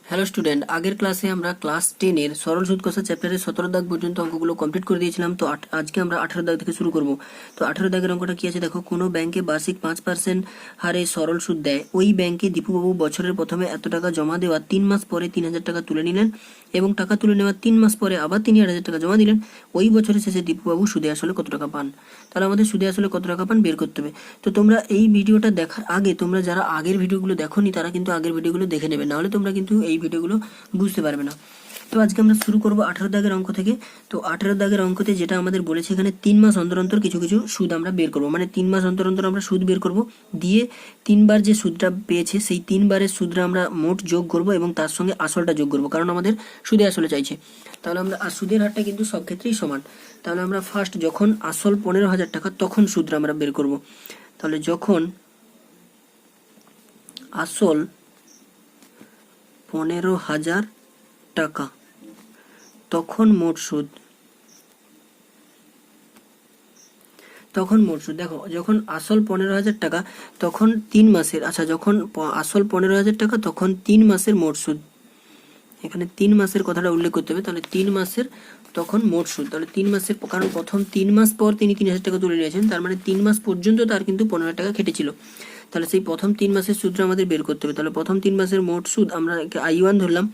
Hello student, আগের ক্লাসে আমরা ক্লাস 10-এর সরল সুদ কষা চ্যাপ্টারের 17 দাগ পর্যন্ত অঙ্কগুলো কমপ্লিট করে দিয়েছিলাম। তো আজকে আমরা 18 দাগ থেকে শুরু করব। তো 18 দাগের অঙ্কটা কি আছে দেখো। কোনো ব্যাংকে বার্ষিক 5% হারে সরল সুদ দেয়। ওই ব্যাংকে দীপুবাবু বছরের প্রথমে এত টাকা জমা দেওয়া 3 মাস পরে 3000 টাকা তুলে নিলেন এবং টাকা তুলে নেওয়ার 3 মাস পরে আবার তিনি 8000 টাকা জমা দিলেন। ওই বছরের শেষে দীপুবাবু সুদে আসলে কত টাকা পান। তাহলে আমাদের সুদে আসলে কত টাকা পান বের করতে হবে। তো তোমরা এই ভিডিওটা দেখার আগে তোমরা যারা আগের ভিডিওগুলো দেখোনি তারা কিন্তু আগের ভিডিওগুলো দেখে নেবে, নাহলে তোমরা কিন্তু এই ভিডিওগুলো বুঝতে পারবে না। তো আজকে আমরা শুরু করব 18 দাগের অঙ্ক থেকে। তো 18 দাগের অঙ্কতে যেটা আমাদের বলেছে, এখানে 3 মাস অন্তর অন্তর কিছু কিছু সুদ আমরা বের করব, মানে 3 মাস অন্তর অন্তর আমরা সুদ বের করব, দিয়ে 3বার যে সুদটা পেয়েছে সেই 3বারের সুদটা আমরা মোট যোগ করব এবং তার সঙ্গে আসলটা যোগ করব, কারণ আমাদের সুদে আসলে চাইছে। তাহলে আমরা আর সুদের হারটা কিন্তু সব ক্ষেত্রেই সমান। তাহলে আমরা ফার্স্ট যখন আসল 15,000 টাকা তখন সুদটা আমরা বের করব। তাহলে যখন আসল 15,000 টাকা তখন মোট সুদ, দেখো যখন আসল 15,000 টাকা তখন 3 মাসের, আচ্ছা যখন আসল 15,000 টাকা তখন 3 মাসের মোট সুদ, এখানে 3 মাসের কথাটা উল্লেখ করতে হবে। তাহলে 3 মাসের তখন মোট সুদ, তাহলে 3 মাসের, কারণ প্রথম 3 মাস পর তিনি 3,000 টাকা তুলে নিয়েছেন, তার মানে 3 মাস পর্যন্ত তার কিন্তু 15,000 টাকা কেটেছিল। তাহলে সেই প্রথম 3 মাসের সুদটা আমাদের বের করতে হবে। তাহলে প্রথম 3 মাসের মোট সুদ আমরা I1 ধরলাম।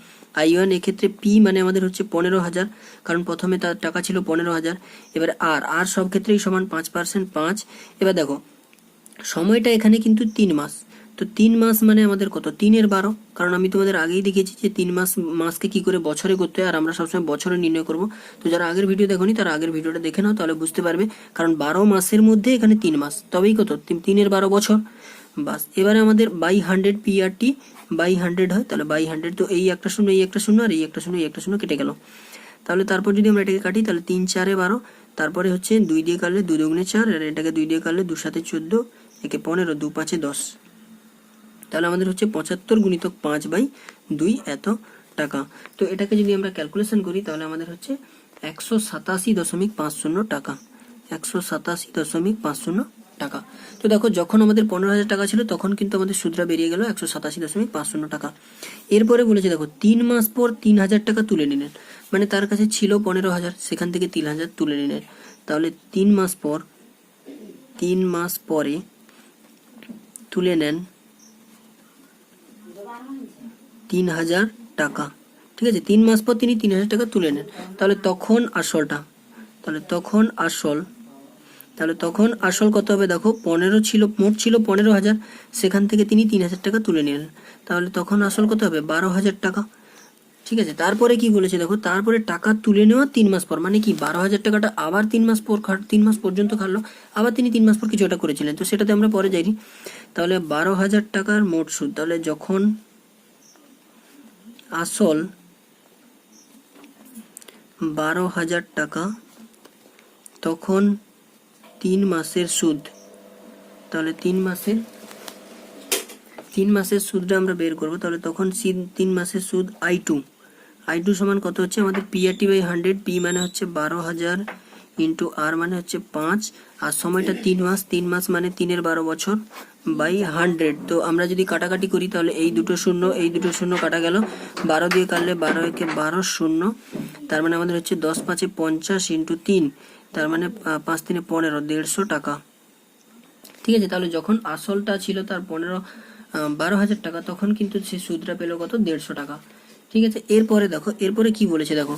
I1 এক্ষেত্রে পি মানে আমাদের হচ্ছে 15,000, কারণ প্রথমে তার টাকা ছিল 15,000। এবার আর সব ক্ষেত্রেই সমান 5% 5। এবার দেখো সময়টা এখানে কিন্তু 3 মাস, তো 3 মাস মানে আমাদের কত, 3-এর 12, কারণ আমি তোমাদের আগেই দেখিয়েছি যে 3 মাসকে কি করে বছরে করতে হয়, আর আমরা সবসময় বছরে নির্ণয় করব। তো যারা আগের ভিডিও দেখোনি তারা আগের ভিডিওটা দেখে নাও, তাহলে বুঝতে পারবে। কারণ 12 মাসের মধ্যে এখানে 3 মাস, তবেই কত, 3-এর 12 বছর। বাস, এবারে আমাদের বাই 100 PRT বাই 100 হয়, তাহলে বাই 100, তো এই একটা শূন্য, এই একটা শূন্য, আর এই একটা শূন্য, এই একটা শূন্য কেটে গেল। তাহলে তারপর যদি আমরা এটাকে কাটি, তাহলে 3 4 12, তারপরে হচ্ছে 2 দিয়ে কাটলে 2 দুগুণে 4, আর এটাকে 2 দিয়ে কাটলে 2 7 14, একে 15, 2 5 10। তাহলে আমাদের হচ্ছে 75 গুণিতক 5/2 এত টাকা। তো এটাকে যদি আমরা ক্যালকুলেশন করি তাহলে আমাদের হচ্ছে 187.50 টাকা, 187.50 টাকা। তো দেখো যখন আমাদের 15,000 টাকা ছিল তখন কিন্তু আমাদের সুদটা বেরিয়ে গেল 187.50 টাকা। এরপরে বলেছে দেখো 3 মাস পর 3,000 টাকা তুলে নিলেন, মানে তার কাছে ছিল 15,000, সেখান থেকে 3,000 তুলে নিলেন। তাহলে 3 মাস পরে তুলে নেন 3,000 টাকা, ঠিক আছে। 3 মাস পর তিনি 3,000 টাকা তুলে নেন, তাহলে তখন আসলটা, তাহলে তখন আসল কত হবে দেখো, 15 ছিল, মোট ছিল 15,000, সেখান থেকে তিনি 3,000 টাকা তুলে নিলেন, তাহলে তখন আসল কত হবে 12,000 টাকা, ঠিক আছে। তারপরে কি বলেছে দেখো, তারপরে টাকা তুলে নেওয়া 3 মাস পর, মানে কি 12,000 টাকাটা আবার 3 মাস পর 3 মাস পর্যন্ত খাটলো, আবার তিনি 3 মাস পর কিছু একটা করেছিলেন, তো সেটাতে আমরা পরে যাইনি। তাহলে 12,000 টাকার মোট সুদ, তাহলে যখন আসল 12,000 টাকা তখন 3 মাসের সুদ, তাহলে 3 মাসের সুদটা আমরা বের করব। তাহলে তখন 3 মাসের সুদ I2 সমান কত হচ্ছে আমাদের PRT/100, P মানে হচ্ছে 12,000 ইন্টু আর মানে হচ্ছে 5, আর সময়টা 3 মাস মানে 3-এর 12 বছর বাই 100। তো আমরা যদি কাটাকাটি করি তাহলে এই দুটো শূন্য কাটা গেল, 12 দিয়ে কাটলে 12 একে 12 শূন্য, তার মানে আমাদের হচ্ছে 10 5 50 ইন্টু 3, তার মানে 5 3 15, 150 টাকা, ঠিক আছে। তাহলে যখন আসলটা ছিল তার 12,000 টাকা তখন কিন্তু সে সুদটা পেল কত, 150 টাকা, ঠিক আছে। এরপরে দেখো, এরপরে কি বলেছে দেখো,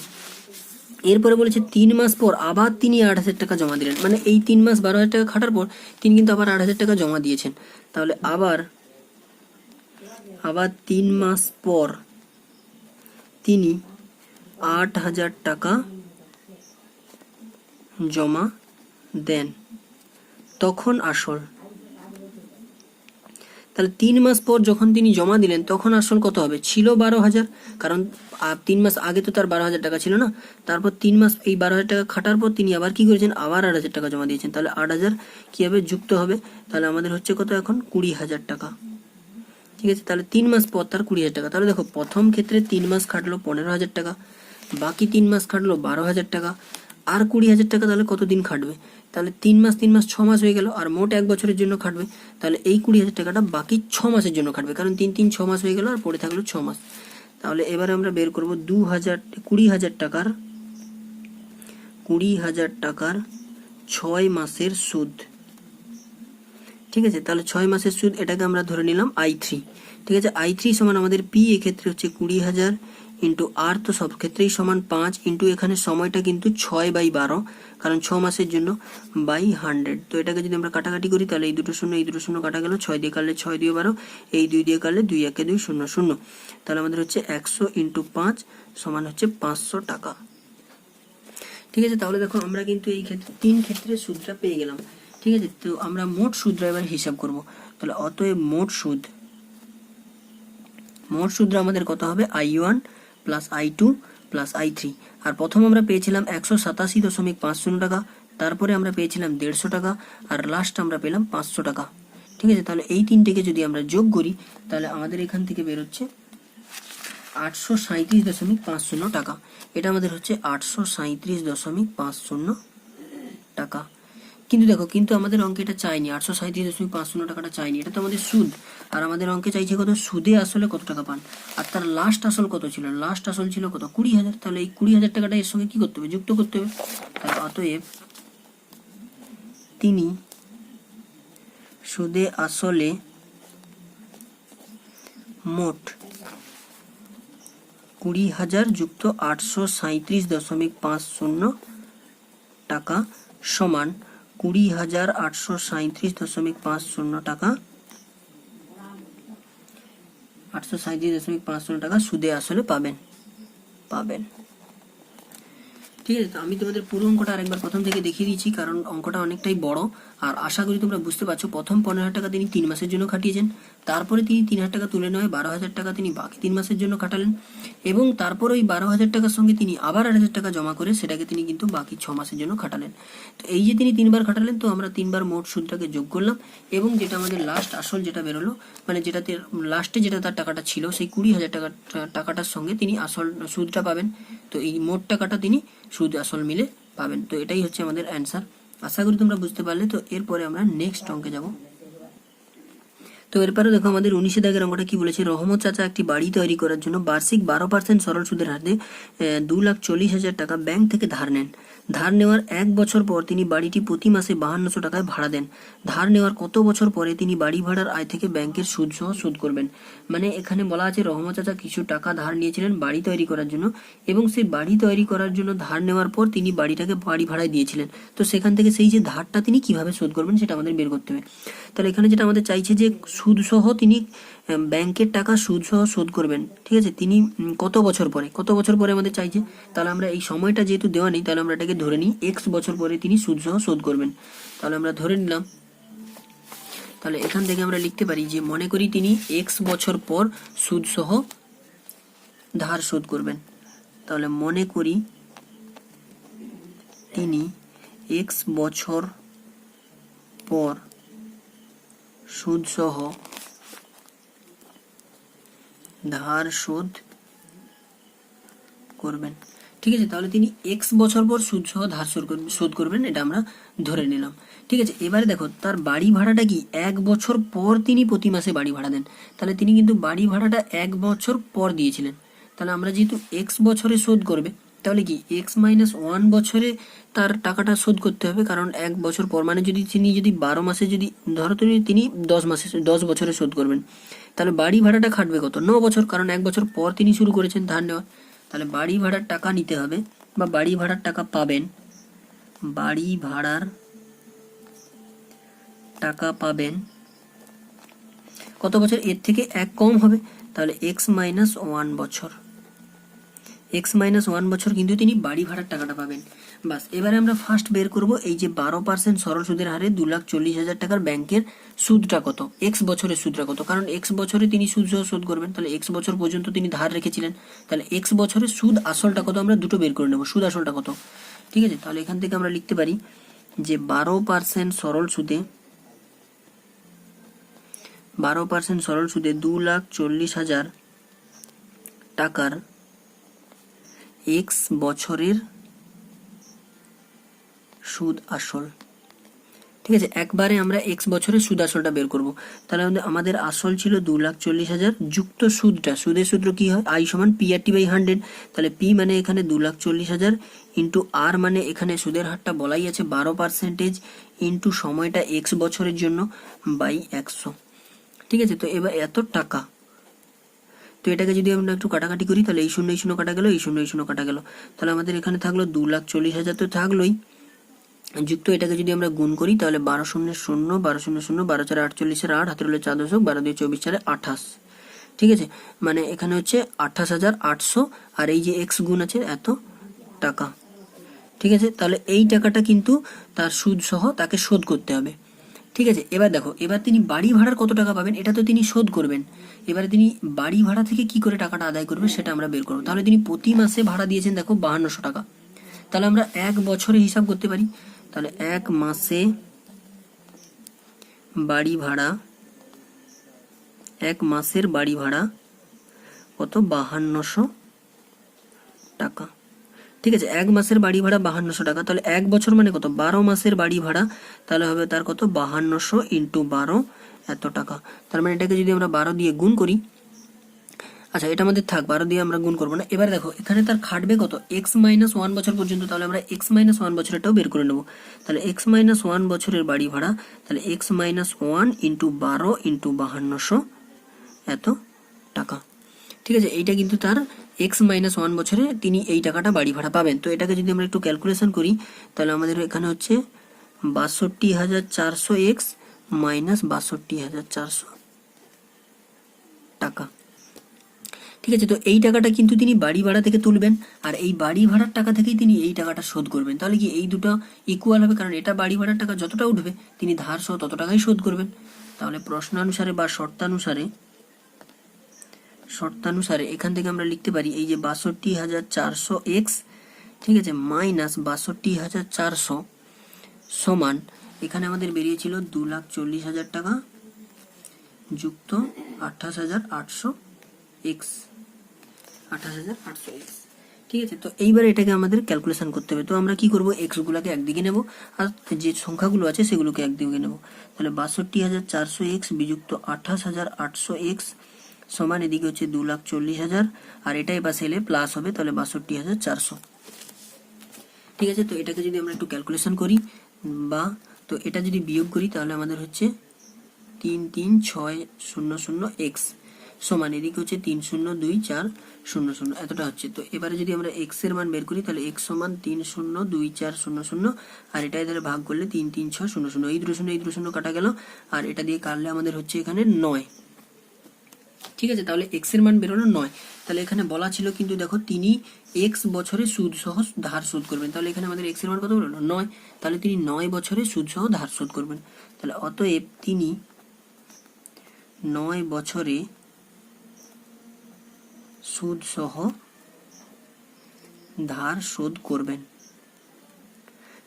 এরপরে বলেছে 3 মাস পর আবার তিনি 8,000 টাকা জমা দিলেন, মানে এই 3 মাস 12,000 টাকা খাটার পর তিনি কিন্তু আবার 8,000 টাকা জমা দিয়েছেন। তাহলে আবার 3 মাস পর তিনি 8,000 টাকা জমা দেন, তখন আসল, তাহলে 3 মাস পর যখন তিনি জমা দিলেন তখন আসল কত হবে, ছিল 12,000, কারণ 3 মাস আগে তো তার 12,000 টাকা ছিল না। তারপর 3 মাস এই 12,000 টাকা খাটার পর তিনি আবার কি করেছেন, আবার 8,000 টাকা জমা দিয়েছেন, তাহলে 8,000 কি হবে, যুক্ত হবে, তাহলে আমাদের হচ্ছে কত এখন 20,000 টাকা, ঠিক আছে। তাহলে 3 মাস পর তার 20,000 টাকা। তাহলে দেখো প্রথম ক্ষেত্রে 3 মাস খাটলো 15,000 টাকা, বাকি 3 মাস খাটলো 12,000 টাকা, আর 20,000 টাকা, তাহলে কতদিন খাটবে, তাহলে 3 মাস 6 মাস হয়ে গেল, আর মোট 1 বছরের জন্য খাটবে, তাহলে এই 20,000 টাকাটা বাকি 6 মাসের জন্য খাটবে, কারণ 3 3 6 মাস হয়ে গেল, আর পড়ে থাকলো 6 মাস। তাহলে এবারে আমরা বের করব 20,000 টাকার 6 মাসের সুদ। ঠিক আছে, তাহলে 6 মাসের সুদ, এটাকে আমরা ধরে নিলাম I3। ঠিক আছে, I3 সমান আমাদের পি এক্ষেত্রে হচ্ছে 20,000 ইন্টু আর, তো সব ক্ষেত্রেই সমান 5 ইন্টু এখানে সময়টা কিন্তু 6/12, কারণ 6 মাসের জন্য, বাই 100। তো এটাকে যদি আমরা কাটাকাটি করি তাহলে এই দুটো শূন্য কাটা গেল, 6 দিয়ে কাটলে 6 দিয়ে 12, এই 2 দিয়ে কাটলে 2 1 2 0 0। তাহলে আমাদের হচ্ছে 100 ইন্টু 5 সমান হচ্ছে 500 টাকা। ঠিক আছে, তাহলে দেখো আমরা কিন্তু এই ক্ষেত্রে 3 ক্ষেত্রে সুদটা পেয়ে গেলাম। ঠিক আছে, তো আমরা মোট সুদটা এবার হিসাব করব। তাহলে অতএব মোট সুদটা আমাদের কত হবে? I1 plus I2 plus I3। আর প্রথম আমরা পেয়েছিলাম 187.50 টাকা, তারপরে আমরা পেয়েছিলাম 150 টাকা, আর লাস্ট আমরা পেলাম 500 টাকা। ঠিক আছে, তাহলে এই তিনটেকে যদি আমরা যোগ করি তাহলে আমাদের এখান থেকে বেরোচ্ছে 837.50 টাকা। এটা আমাদের হচ্ছে 837.50 টাকা। কিন্তু দেখো, কিন্তু আমাদের অঙ্কে এটা চাইনি, 837.50 টাকাটা চাইনি, এটা তো আমাদের সুদ। আর আমাদের অঙ্কে চাইছে কত? সুদে আসলে কত টাকা পান, আর তার লাস্ট আসল কত ছিল? লাস্ট আসল ছিল কত? 20,000। তাহলে এই 20,000 টাকাটা এর সঙ্গে কি করতে হবে? যুক্ত করতে হবে। তাহলে অতএব তিনি সুদে আসলে মোট 20,000 যুক্ত 837.50 টাকা সমান 20,837.50 টাকা, 837.50 টাকা সুদে আসলে পাবেন। ঠিক আছে, তো আমি তোমাদের পুরো অঙ্কটা আরেকবার প্রথম থেকে দেখিয়ে দিচ্ছি, কারণ অঙ্কটা অনেকটাই বড়। আর আশা করি তোমরা বুঝতে পারছো। প্রথম 15,000 টাকা তিনি 3 মাসের জন্য খাটিয়েছেন, তারপরে তিনি 3,000 টাকা তুলে নেওয়ায় 12,000 টাকা তিনি বাকি 3 মাসের জন্য খাটালেন, এবং তারপর ওই 12,000 টাকার সঙ্গে তিনি আবার 8,000 টাকা জমা করে সেটাকে তিনি কিন্তু বাকি 6 মাসের জন্য খাটালেন। তো এই যে তিনি 3 বার খাটালেন, তো আমরা 3 বার মোট সুদটাকে যোগ করলাম, এবং যেটা আমাদের লাস্ট আসল যেটা বেরোলো, মানে যেটাতে লাস্টে যেটা তার টাকাটা ছিল, সেই 20,000 টাকাটার সঙ্গে তিনি আসল সুদটা পাবেন। তো এই মোট টাকাটা তিনি সুদ আসল মিলে পাবেন। তো এটাই হচ্ছে আমাদের অ্যান্সার। আশা করি তোমরা বুঝতে পারলে। তো এরপরে আমরা নেক্সট অঙ্কে যাব। তো এরপরে দেখো আমাদের 19 দাগের অঙ্কটা কি বলেছে? রহমত চাচা একটি বাড়ি তৈরি করার জন্য বার্ষিক 12% সরল সুদের হারে 2,40,000 টাকা ব্যাংক থেকে ধার নেন। ধার নেওয়ার 1 বছর পর তিনি বাড়িটি প্রতি মাসে 5200 টাকায় ভাড়া দেন। ধার নেওয়ার কত বছর পরে তিনি বাড়ি ভাড়ার আয় থেকে ব্যাংকের সুদ সহ শোধ করবেন? মানে এখানে বলা আছে রহমত চাচা কিছু টাকা ধার নিয়েছিলেন বাড়ি তৈরি করার জন্য, এবং সেই বাড়ি তৈরি করার জন্য ধার নেওয়ার পর তিনি বাড়িটাকে বাড়ি ভাড়ায় দিয়েছিলেন। তো সেখান থেকে সেই যে ধারটা তিনি কিভাবে শোধ করবেন সেটা আমাদের বের করতে হবে। তাহলে এখানে যেটা আমাদের চাইছে যে সুদ সহ তিনি ব্যাংকের টাকা সুদ সহ শোধ করবেন। ঠিক আছে, তিনি কত বছর পরে আমাদের চাইছে। তাহলে আমরা এই সময়টা যেহেতু দেওয়া নেই, তাহলে আমরা এটাকে ধরে নিই x বছর পরে তিনি সুদ সহ শোধ করবেন। তাহলে আমরা ধরে নিলাম। তাহলে এখান থেকে আমরা লিখতে পারি যে মনে করি তিনি x বছর পর সুদ সহ ধার শোধ করবেন। তাহলে মনে করি তিনি x বছর পর সুদ সহ ধার শোধ করবেন। ঠিক আছে, তাহলে তিনি x বছর পর সুদ সহ ধার শোধ করবেন, এটা আমরা ধরে নিলাম। ঠিক আছে, এবারে দেখো তার বাড়ি ভাড়াটা কি 1 বছর পর তিনি প্রতি মাসে বাড়ি ভাড়া দেন। তাহলে তিনি কিন্তু বাড়ি ভাড়াটা 1 বছর পর দিয়েছিলেন। তাহলে আমরা যেহেতু x বছরে শোধ করবে, তাহলে কি x-1 বছরে তার টাকাটা শোধ করতে হবে, কারণ 1 বছর পর মানে তিনি যদি 12 মাসে, যদি ধরো তিনি 10 বছরে শোধ করবেন, তাহলে বাড়ি ভাড়াটা খাটবে কত? 9 বছর, কারণ 1 বছর পর তিনি শুরু করেছেন ধার নেওয়া। তাহলে বাড়ি ভাড়ার টাকা নিতে হবে, বা বাড়ি ভাড়ার টাকা পাবেন, বাড়ি ভাড়ার টাকা পাবেন কত বছর? এর থেকে 1 কম হবে, তাহলে x-1 বছর, x-1 বছর কিন্তু তিনি বাড়ি ভাড়ার টাকাটা পাবেন। বাস, এবারে আমরা ফার্স্ট বের করব এই যে 12% সরল সুদের হারে 2,40,000 টাকার ব্যাংকের সুদটা কত, এক্স বছরের সুদটা কত, কারণ এক্স বছরে তিনি সুদ সহ শোধ করবেন। তাহলে এক্স বছর পর্যন্ত তিনি ধার রেখেছিলেন, তাহলে এক্স বছরের সুদ আসলটা কত আমরা দুটো বের করে নেব, সুদ আসলটা কত। ঠিক আছে, তাহলে এখান থেকে আমরা লিখতে পারি যে 12% সরল সুদে 2,40,000 টাকার এক্স বছরের সুদ আসল। ঠিক আছে, একবারে আমরা এক্স বছরের সুদ আসলটা বের করব। তাহলে আমাদের আসল ছিল 2,40,000 যুক্ত সুদটা, সুদের সূত্র কি হয়, আই সমান পি আর টি বাই 100। তাহলে পি মানে এখানে 2,40,000 ইন্টু আর মানে এখানে সুদের হারটা বলাই আছে 12% ইন্টু সময়টা এক্স বছরের জন্য বাই 100। ঠিক আছে, তো এবার এত টাকা, তো এটাকে যদি আমরা একটু কাটাকাটি করি তাহলে এই শূন্য কাটা গেল, এই শূন্য কাটা গেল, তাহলে আমাদের এখানে থাকলো 2,40,000 তো থাকলোই, যুক্ত এটাকে যদি আমরা গুণ করি তাহলে 12 শূন্য শূন্য 12 শূন্য শূন্য 12 4 48 8 হাতের হলো 4 দশক 12 2 24 4 28। ঠিক আছে, মানে এখানে হচ্ছে 28,800 আর এই যে এক্স গুণ আছে এত টাকা। ঠিক আছে, তাহলে এই টাকাটা কিন্তু তার সুদ সহ তাকে শোধ করতে হবে। ঠিক আছে, এবার দেখো, এবার তিনি বাড়ি ভাড়ার কত টাকা পাবেন এটা তো তিনি শোধ করবেন, এবারে তিনি বাড়ি ভাড়া থেকে কি করে টাকাটা আদায় করবেন সেটা আমরা বের করবো। তাহলে তিনি প্রতি মাসে ভাড়া দিয়েছেন দেখো 5200 টাকা, তাহলে আমরা এক বছরে হিসাব করতে পারি। তাহলে এক মাসে বাড়ি ভাড়া, এক মাসের বাড়ি ভাড়া কত, 5200 টাকা। ঠিক আছে, এক মাসের বাড়ি ভাড়া 5200 টাকা, তাহলে এক বছর মানে কত, 12 মাসের বাড়ি ভাড়া, তাহলে হবে তার কত, 5200 ইন্টু 12 এত টাকা। তার মানে এটাকে যদি আমরা 12 দিয়ে গুণ করি, আচ্ছা এটা আমাদের থাক, 12 দিয়ে আমরা গুণ করবো না। এবার দেখো এখানে তার খাটবে কত, x-1 বছর পর্যন্ত, তাহলে আমরা x-1 বছরেরটাও বের করে নেবো। তাহলে x-1 বছরের বাড়ি ভাড়া, তাহলে x-1 ইন্টু 12 ইন্টু 5200 এত টাকা। ঠিক আছে, এইটা কিন্তু তার x-1 বছরে তিনি এই টাকাটা বাড়ি ভাড়া পাবেন। তো এটাকে যদি আমরা একটু ক্যালকুলেশন করি তাহলে আমাদের এখানে হচ্ছে 62,400 x মাইনাস 62,400 টাকা। ঠিক আছে, তো এই টাকাটা কিন্তু তিনি বাড়ি ভাড়া থেকে তুলবেন, আর এই বাড়ি ভাড়ার টাকা থেকেই তিনি এই টাকাটা শোধ করবেন। তাহলে কি এই দুটো ইকুয়াল হবে, কারণ এটা বাড়ি ভাড়ার টাকা যতটা উঠবে তিনি ধার সহ তত টাকাই শোধ করবেন। তাহলে প্রশ্নানুসারে বা শর্তানুসারে এখান থেকে আমরা লিখতে পারি এই যে 62,400 x, ঠিক আছে, মাইনাস 62,400 সমান, এখানে আমাদের বেরিয়েছিল 2,40,000 টাকা যুক্ত 28,800 x, 28,800 x। ঠিক আছে, তো এইবার এটাকে আমাদের ক্যালকুলেশন করতে হবে। তো আমরা কি করব, এক্স গুলাকে একদিকে নেব আর যে সংখ্যাগুলো আছে সেগুলোকে একদিকে নেব। তাহলে 62,400 x বিযুক্ত 28,800 x সমান এদিকে হচ্ছে 2,40,000 আর এটাই পাশে এলে প্লাস হবে, তাহলে 62,400। ঠিক আছে, তো এটাকে যদি আমরা একটু ক্যালকুলেশন করি বা তো এটা যদি বিয়োগ করি তাহলে আমাদের হচ্ছে 3,3600 x সমান এদিকে হচ্ছে 3,02400 এতটা হচ্ছে। তো এবারে যদি আমরা x এর মান বের করি তাহলে x সমান 3,02400 আর এটা এদের ভাগ করলে 3,3600, এই দুটো শূন্য কাটা গেল আর এটা দিয়ে কাটলে আমাদের হচ্ছে এখানে 9। ঠিক আছে, তাহলে x এর মান বেরোলো 9। তাহলে এখানে বলা ছিল কিন্তু দেখো তিনি x বছরে সুদ সহ ধার শোধ করবেন, তাহলে এখানে আমাদের x এর মান কত বেরোলো 9, তাহলে তিনি 9 বছরে সুদ সহ ধার শোধ করবেন। তাহলে অতএব তিনি 9 বছরে সুদ সহ ধার শোধ করবেন।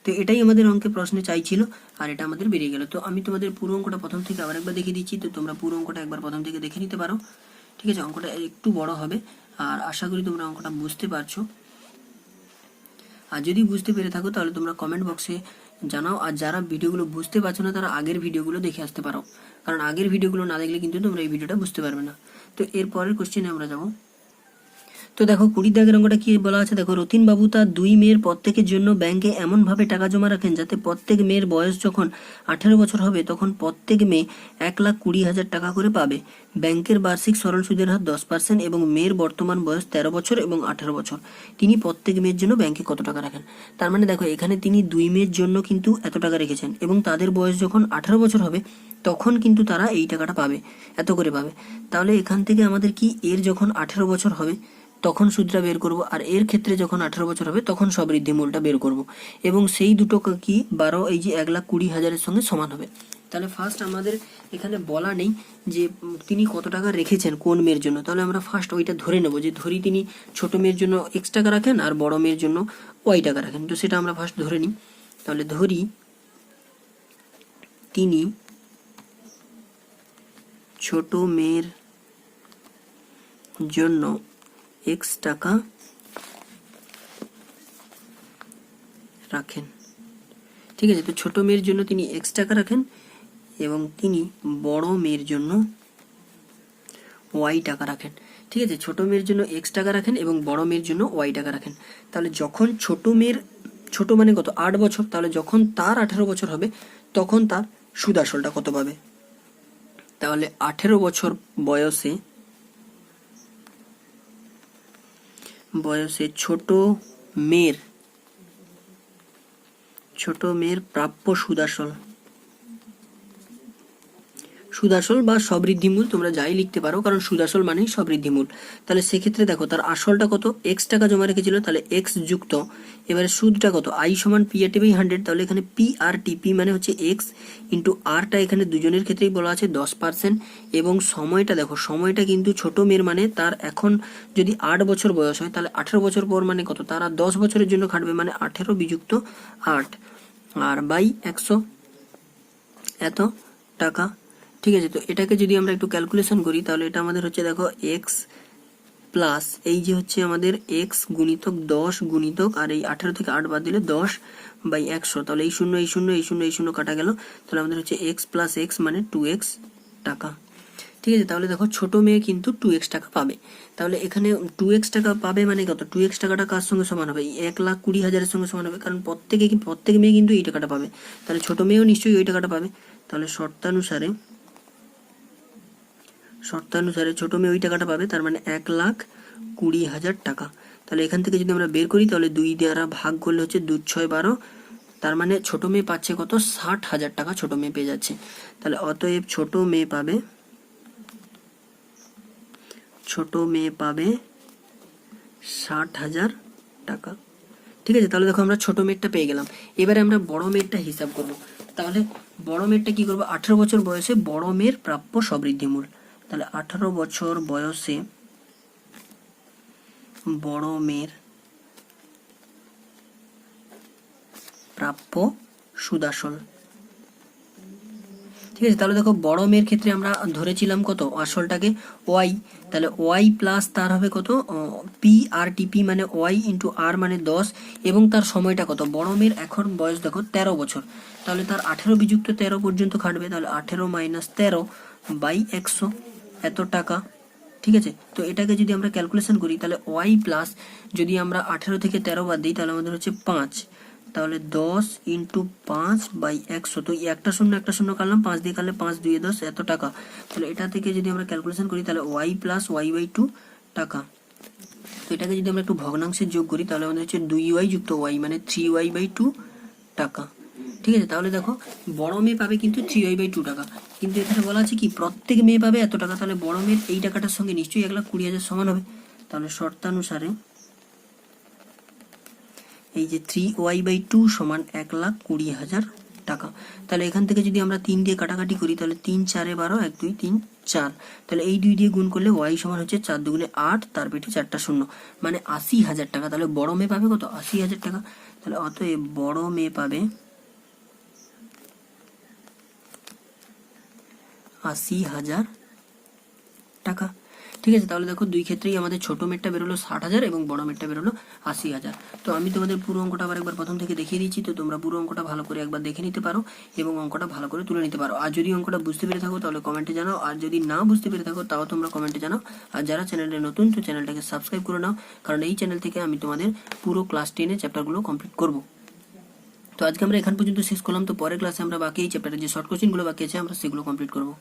তো এটাই আমাদের অঙ্কে প্রশ্নে চাইছিল আর এটা আমাদের বেরিয়ে গেল। তো আমি তোমাদের পুরো অঙ্কটা প্রথম থেকে আবার একবার দেখিয়ে দিচ্ছি, তো তোমরা পুরো অঙ্কটা একবার প্রথম থেকে দেখে নিতে পারো। ঠিক আছে, অঙ্কটা একটু বড় হবে আর আশা করি তোমরা অঙ্কটা বুঝতে পারছো। আর যদি বুঝতে পেরে থাকো তাহলে তোমরা কমেন্ট বক্সে জানাও, আর যারা ভিডিওগুলো বুঝতে পারছো না তারা আগের ভিডিওগুলো দেখে আসতে পারো, কারণ আগের ভিডিওগুলো না দেখলে কিন্তু তোমরা এই ভিডিওটা বুঝতে পারবে না। তো এর পরের কোশ্চেনে আমরা যাবো। তো দেখো 20 দাগের অঙ্কটা কি বলা আছে দেখো, রতিন বাবু তার 2 মেয়ের প্রত্যেকের জন্য ব্যাংকে এমন ভাবে টাকা জমা রাখেন যাতে প্রত্যেক মেয়ের বয়স যখন 18 বছর হবে তখন প্রত্যেক মেয়ে 1,20,000 টাকা করে পাবে। ব্যাংকের বার্ষিক সরল সুদের হার 10% এবং মেয়ের বর্তমান বয়স 13 বছর এবং 18 বছর। তিনি প্রত্যেক মেয়ের জন্য ব্যাংকে কত টাকা রাখেন। তার মানে দেখো এখানে তিনি 2 মেয়ের জন্য কিন্তু এত টাকা রেখেছেন এবং তাদের বয়স যখন 18 বছর হবে তখন কিন্তু তারা এই টাকাটা পাবে, এত করে পাবে। তাহলে এখান থেকে আমাদের কি এর যখন 18 বছর হবে তখন সুদটা বের করব, আর এর ক্ষেত্রে যখন 18 বছর হবে তখন সবৃদ্ধিমূলটা বের করব, এবং সেই দুটো কি 12 এই যে 1,20,000 সঙ্গে সমান হবে। তাহলে ফার্স্ট আমাদের এখানে বলা নেই যে তিনি কত টাকা রেখেছেন কোন মেয়ের জন্য, তাহলে আমরা ফার্স্ট ওইটা ধরে নেব যে ধরি তিনি ছোট মেয়ের জন্য x টাকা রাখেন আর বড় মেয়ের জন্য y টাকা রাখেন। তো সেটা আমরা ফার্স্ট ধরে নিই। তাহলে ধরি তিনি ছোট মেয়ের জন্য x টাকা রাখেন। ঠিক আছে, তো ছোট মেয়ের জন্য তিনি এক্স টাকা রাখেন এবং তিনি বড় মেয়ের জন্য ওয়াই টাকা রাখেন। ঠিক আছে, ছোট মেয়ের জন্য এক্স টাকা রাখেন এবং বড় মেয়ের জন্য ওয়াই টাকা রাখেন। তাহলে যখন ছোট মেয়ের, ছোট মানে কত, 8 বছর, তাহলে যখন তার 18 বছর হবে তখন তার সুদ আসলটা কত পাবে? তাহলে 18 বছর বয়সে ছোট মেয়ের প্রাপ্য সুদাসল বা সবৃদ্ধিমূল তোমরা যাই লিখতে পারো, কারণ সুদাসল মানেই সবৃদ্ধিমূল। তাহলে সেক্ষেত্রে দেখো তার আসলটা কত, এক্স টাকা জমা রেখেছিল, তাহলে এক্স যুক্ত এবারে সুদটা কত, আই সমান পি আর টি বাই 100, তাহলে এখানে পি আর টি, পি মানে হচ্ছে এক্স ইন্টু আরটা এখানে দুজনের ক্ষেত্রেই বলা আছে 10%, এবং সময়টা দেখো, সময়টা কিন্তু ছোট মেয়ের মানে তার এখন যদি 8 বছর বয়স হয় তাহলে 18 বছর পর মানে কত, তারা 10 বছরের জন্য খাটবে, মানে 18 বিযুক্ত 8 আর বাই 100 এত টাকা। ঠিক আছে, তো এটাকে যদি আমরা একটু ক্যালকুলেশন করি তাহলে এটা আমাদের হচ্ছে দেখো এক্স প্লাস এই যে হচ্ছে আমাদের এক্স গুণিতক 10 গুণিতক আর এই 18 থেকে 8 বাদ দিলে 10 বাই 100, তাহলে এই শূন্য এই শূন্য এই শূন্য এই শূন্য কাটা গেল, তাহলে আমাদের হচ্ছে এক্স প্লাস এক্স মানে 2x টাকা। ঠিক আছে, তাহলে দেখো ছোট মেয়ে কিন্তু 2x টাকা পাবে। তাহলে এখানে 2x টাকা পাবে মানে কত, 2x টাকাটা কার সঙ্গে সমান হবে, 1,20,000-এর সঙ্গে সমান হবে, কারণ প্রত্যেক মেয়ে কিন্তু এই টাকাটা পাবে, তাহলে ছোট মেয়েও নিশ্চয়ই ওই টাকাটা পাবে। তাহলে শর্তানুসারে ছোট মেয়ে ওই টাকাটা পাবে, তার মানে 1,20,000 টাকা। তাহলে এখান থেকে যদি আমরা বের করি তাহলে 2 দ্বারা ভাগ করলে হচ্ছে 2 6 12, তার মানে ছোট মেয়ে পাচ্ছে কত, 60,000 টাকা ছোট মেয়ে পেয়ে যাচ্ছে। তাহলে অতএব ছোট মেয়ে পাবে 60,000 টাকা। ঠিক আছে, তাহলে দেখো আমরা ছোট মেয়েরটা পেয়ে গেলাম। এবারে আমরা বড় মেয়েরটা হিসাব করব। তাহলে বড় মেয়েরটা কি করবো, 18 বছর বয়সে বড় মেয়ের প্রাপ্য সবৃদ্ধিমূল। তাহলে 18 বছর বয়সে বড় মেয়ের প্রাপ্য সুদাসল। ঠিক আছে, তাহলে দেখো বড় মেয়ের ক্ষেত্রে আমরা ধরেছিলাম কত, আসলটাকে ওয়াই, তাহলে ওয়াই প্লাস তার হবে কত, পি আর টিপি মানে ওয়াই ইন্টু আর মানে 10, এবং তার সময়টা কত, বড় মেয়ের এখন বয়স দেখো 13 বছর, তাহলে তার 18 বিযুক্ত 13 পর্যন্ত খাটবে, তাহলে 18 মাইনাস 13 বাই 100 এত টাকা। ঠিক আছে, তো এটাকে যদি আমরা ক্যালকুলেশন করি তাহলে ওয়াই প্লাস যদি আমরা 18 থেকে 13 বাদ দিই তাহলে আমাদের হচ্ছে 5, তাহলে 10 ইন্টু 5 বাই 100, তো একটা শূন্য কাটলাম, 5 দিয়ে কাটলে 5 2 10 এত টাকা। তাহলে এটা থেকে যদি আমরা ক্যালকুলেশন করি তাহলে ওয়াই প্লাস ওয়াই বাই 2 টাকা। তো এটাকে যদি আমরা একটু ভগ্নাংশে যোগ করি তাহলে আমাদের হচ্ছে 2y যুক্ত ওয়াই মানে 3y বাই 2 টাকা। ঠিক আছে, তাহলে দেখো বড় মেয়ে পাবে কিন্তু 3y বাই 2 টাকা, কিন্তু এখানে বলা আছে কি প্রত্যেক মেয়ে পাবে এত টাকা, তাহলে বড় মেয়ের এই টাকাটার সঙ্গে নিশ্চয়ই 1,20,000 সমান হবে। তাহলে শর্তানুসারে এই যে 3y বাই 2 সমান 1,20,000 টাকা। তাহলে এখান থেকে যদি আমরা 3 দিয়ে কাটাকাটি করি তাহলে 3 4 12, 1 2 3 4, তাহলে এই 2 দিয়ে গুণ করলে y সমান হচ্ছে 4 2 8, তার পেটে 4টা শূন্য মানে 80,000 টাকা। তাহলে বড় মেয়ে পাবে কত, 80,000 টাকা। তাহলে অতএব বড় মেয়ে পাবে 80,000 টাকা। ঠিক আছে, তাহলে দেখো দুই ক্ষেত্রেই আমাদের ছোট মেয়েরটা বেরোলো 60,000 এবং বড় মেয়েরটা বেরোলো 80,000। তো আমি তোমাদের পুরো অঙ্কটা আবার একবার প্রথম থেকে দেখিয়ে দিচ্ছি, তো তোমরা পুরো অঙ্কটা ভালো করে একবার দেখে নিতে পারো এবং অঙ্কটা ভালো করে তুলে নিতে পারো। আর যদি অঙ্কটা বুঝতে পেরে থাকো তাহলে কমেন্টে জানাও, আর যদি না বুঝতে পেরে থাকো তাও তোমরা কমেন্টে জানাও। আর যারা চ্যানেলে নতুন তো চ্যানেলটাকে সাবস্ক্রাইব করে নাও, কারণ এই চ্যানেল থেকে আমি তোমাদের পুরো ক্লাস 10 চ্যাপ্টারগুলো কমপ্লিট করব। তো আজকে আমরা এখান পর্যন্ত শেষ করলাম, তো পরের ক্লাসে আমরা বাকি এই চ্যাপ্টারের যে শর্ট কোশ্চেনগুলো বাকি আছে আমরা সেগুলো কমপ্লিট করবো।